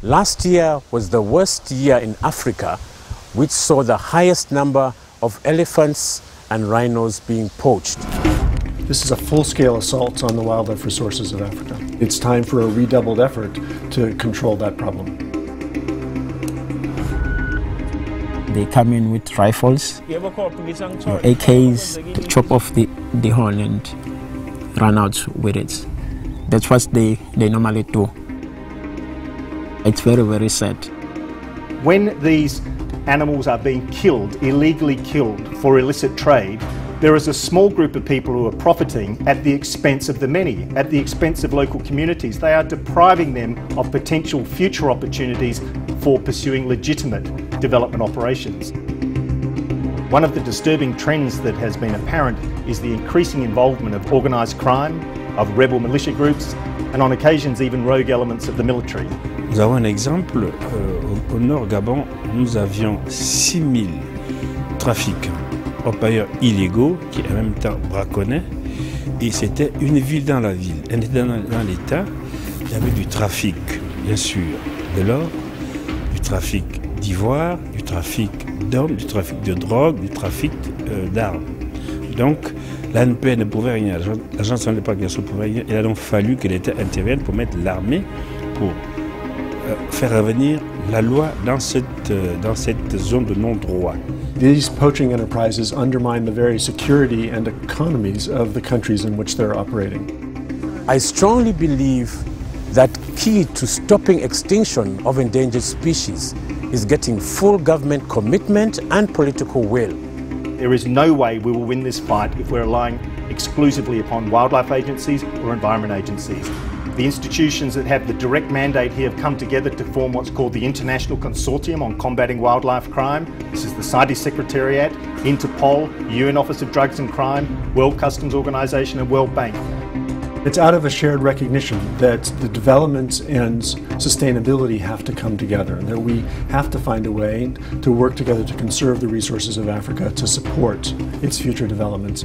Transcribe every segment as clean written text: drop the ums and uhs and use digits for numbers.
Last year was the worst year in Africa, which saw the highest number of elephants and rhinos being poached. This is a full-scale assault on the wildlife resources of Africa. It's time for a redoubled effort to control that problem. They come in with rifles or AKs to chop off the horn and run out with it. That's what they normally do. It's very, very sad. When these animals are being killed, illegally killed for illicit trade, there is a small group of people who are profiting at the expense of the many, at the expense of local communities. They are depriving them of potential future opportunities for pursuing legitimate development operations. One of the disturbing trends that has been apparent is the increasing involvement of organised crime, of rebel militia groups, and on occasions even rogue elements of the military. Nous avons un exemple, au nord Gabon, nous avions 6000 trafiquants, orpailleurs illégaux qui en même temps braconnaient, et c'était une ville dans la ville. On était dans l'État, il y avait du trafic, bien sûr, de l'or, du trafic d'ivoire, du trafic d'hommes, du trafic de drogue, du trafic d'armes. Donc, l'ANP ne pouvait rien, l'agence de l'éparation ne pouvait rien. Il a donc fallu que l'État intervienne pour mettre l'armée, pour faire revenir la loi dans cette zone de non-droit. These poaching enterprises undermine the very security and economies of the countries in which they're operating. I strongly believe that key to stopping extinction of endangered species is getting full government commitment and political will. There is no way we will win this fight if we're relying exclusively upon wildlife agencies or environment agencies. The institutions that have the direct mandate here have come together to form what's called the International Consortium on Combating Wildlife Crime. This is the CITES Secretariat, Interpol, UN Office of Drugs and Crime, World Customs Organization and World Bank. It's out of a shared recognition that the development and sustainability have to come together, and that we have to find a way to work together to conserve the resources of Africa to support its future development.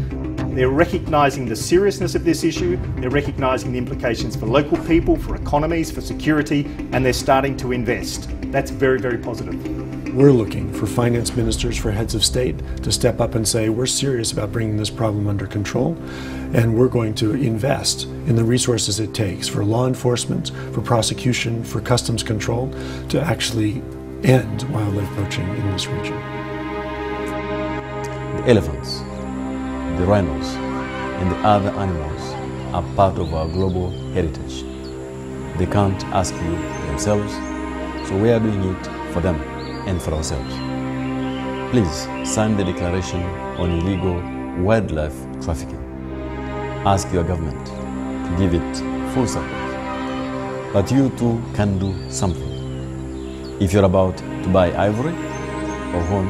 They're recognising the seriousness of this issue, they're recognising the implications for local people, for economies, for security, and they're starting to invest. That's very, very positive. We're looking for finance ministers, for heads of state to step up and say, we're serious about bringing this problem under control, and we're going to invest in the resources it takes for law enforcement, for prosecution, for customs control, to actually end wildlife poaching in this region. The elephants, the rhinos, and the other animals are part of our global heritage. They can't ask you themselves, so we are doing it for them and for ourselves. Please sign the declaration on illegal wildlife trafficking. Ask your government to give it full support. But you too can do something. If you're about to buy ivory or horn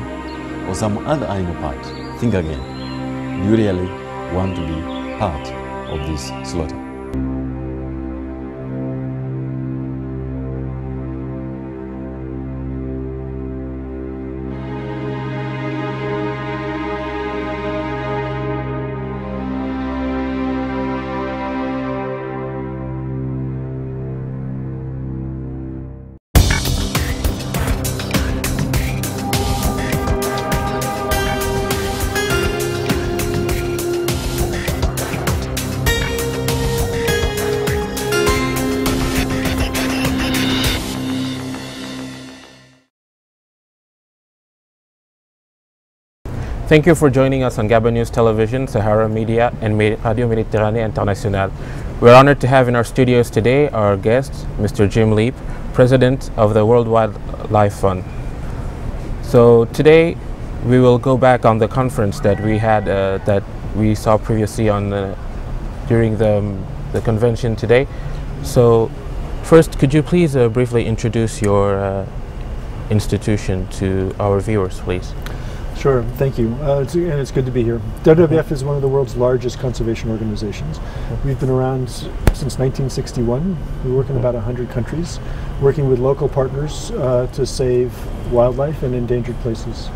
or some other animal part, think again. Do you really want to be part of this slaughter? Thank you for joining us on Gabon News Television, Sahara Media, and Radio Méditerranée Internationale. We're honored to have in our studios today our guest, Mr. Jim Leap, President of the World Wildlife Fund. So today we will go back on the conference that we had, that we saw previously on during the convention today. So first, could you please briefly introduce your institution to our viewers, please? Sure, thank you. It's good to be here. WWF is one of the world's largest conservation organizations. We've been around since 1961. We work in about 100 countries, working with local partners to save wildlife and endangered places.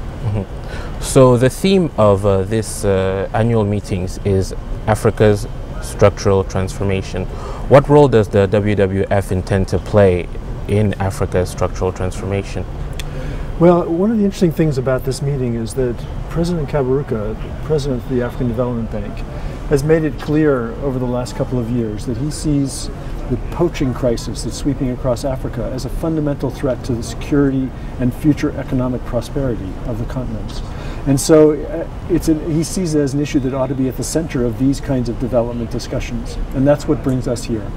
So the theme of this annual meetings is Africa's structural transformation. What role does the WWF intend to play in Africa's structural transformation? Well, one of the interesting things about this meeting is that President Kaberuka, President of the African Development Bank, has made it clear over the last couple of years that he sees the poaching crisis that's sweeping across Africa as a fundamental threat to the security and future economic prosperity of the continent. And so he sees it as an issue that ought to be at the center of these kinds of development discussions. And that's what brings us here,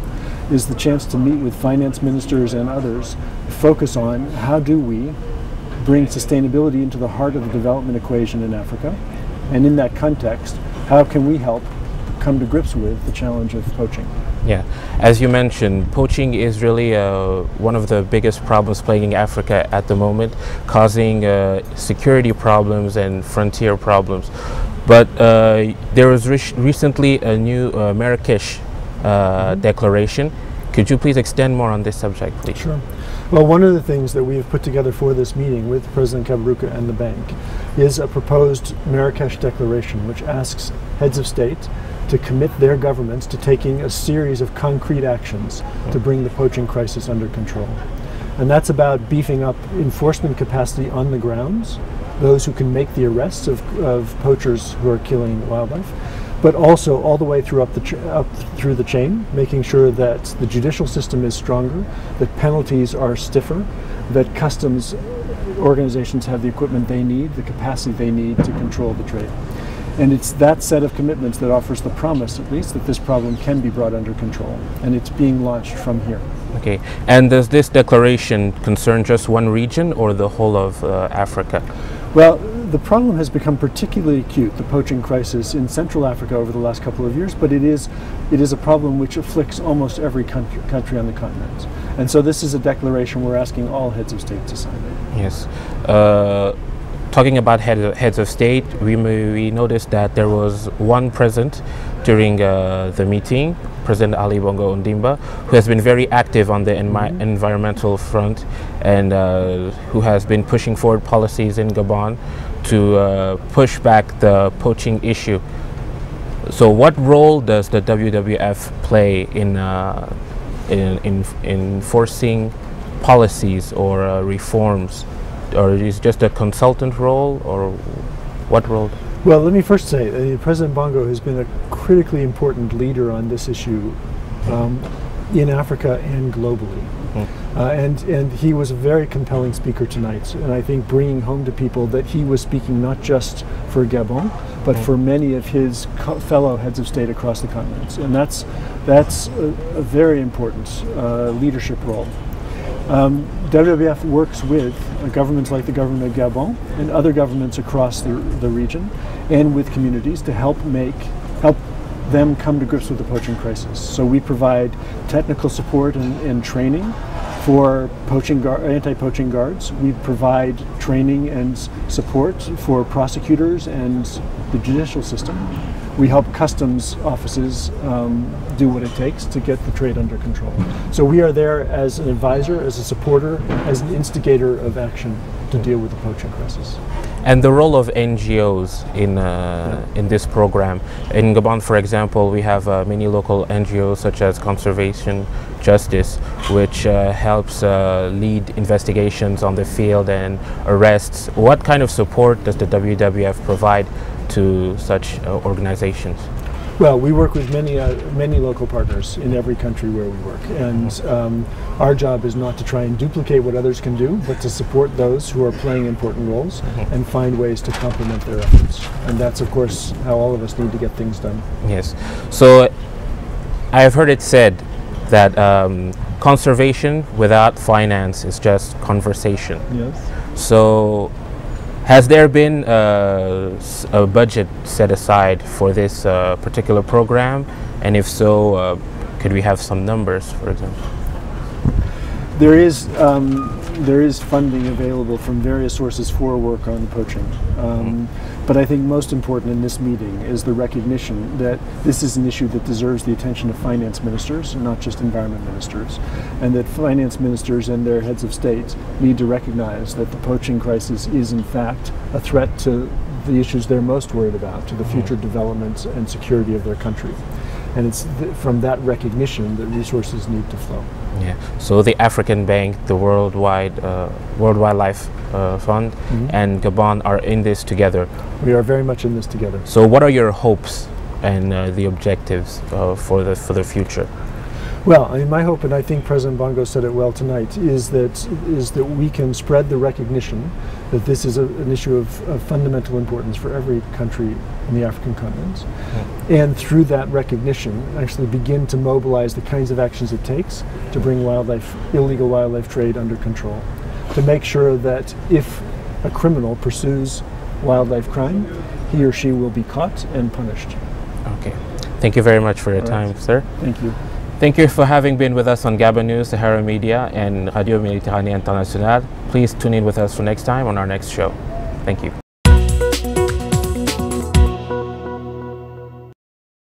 is the chance to meet with finance ministers and others, focus on how do we bring sustainability into the heart of the development equation in Africa, and in that context, how can we help come to grips with the challenge of poaching? Yeah, as you mentioned, poaching is really one of the biggest problems plaguing Africa at the moment, causing security problems and frontier problems. But there was recently a new Marrakesh declaration. Could you please extend more on this subject, please? Sure. Well, one of the things that we have put together for this meeting with President Kaberuka and the bank is a proposed Marrakesh declaration, which asks heads of state to commit their governments to taking a series of concrete actions to bring the poaching crisis under control. And that's about beefing up enforcement capacity on the grounds, those who can make the arrests of poachers who are killing wildlife, but also all the way through up through the chain, making sure that the judicial system is stronger, that penalties are stiffer, that customs organizations have the equipment they need, the capacity they need to control the trade. And it's that set of commitments that offers the promise, at least, that this problem can be brought under control. And it's being launched from here. Okay. And does this declaration concern just one region or the whole of Africa? Well, the problem has become particularly acute, the poaching crisis in Central Africa over the last couple of years, but it is a problem which afflicts almost every country on the continent. And so this is a declaration we're asking all heads of state to sign. Yes. Talking about heads of state, we noticed that there was one present during the meeting, President Ali Bongo Ondimba, who has been very active on the environmental front and who has been pushing forward policies in Gabon to push back the poaching issue. So what role does the WWF play in enforcing policies or reforms? Or is it just a consultant role, or what role? Well, let me first say President Bongo has been a critically important leader on this issue in Africa and globally. And he was a very compelling speaker tonight, and I think bringing home to people that he was speaking not just for Gabon, but for many of his fellow heads of state across the continent. And that's a very important leadership role. WWF works with governments like the government of Gabon and other governments across the region, and with communities to help them come to grips with the poaching crisis. So we provide technical support and training for anti-poaching guards. We provide training and support for prosecutors and the judicial system. We help customs offices do what it takes to get the trade under control. So we are there as an advisor, as a supporter, as an instigator of action to deal with the poaching crisis. And the role of NGOs in this program. In Gabon, for example, we have many local NGOs such as Conservation Justice, which helps lead investigations on the field and arrests. What kind of support does the WWF provide to such organizations? Well, we work with many local partners in every country where we work, and our job is not to try and duplicate what others can do, but to support those who are playing important roles and find ways to complement their efforts. And that's, of course, how all of us need to get things done. Yes. So I have heard it said that conservation without finance is just conversation. Yes. So has there been a budget set aside for this particular program? And if so, could we have some numbers, for example? There is funding available from various sources for work on poaching. But I think most important in this meeting is the recognition that this is an issue that deserves the attention of finance ministers, not just environment ministers, and that finance ministers and their heads of state need to recognize that the poaching crisis is in fact a threat to the issues they're most worried about, to the future development and security of their country. And it's from that recognition that resources need to flow. Yeah. So the African Bank, the World Wildlife Fund, and Gabon are in this together. We are very much in this together. So what are your hopes and the objectives for the future? Well, I mean, my hope, and I think President Bongo said it well tonight, is that we can spread the recognition that this is an issue of fundamental importance for every country in the African continent, and through that recognition, actually begin to mobilize the kinds of actions it takes to bring illegal wildlife trade under control, to make sure that if a criminal pursues wildlife crime, he or she will be caught and punished. Okay. Thank you very much for your time, sir. Thank you. Thank you for having been with us on Gabon News, Sahara Media, and Radio Méditerranée Internationale. Please tune in with us for next time on our next show. Thank you.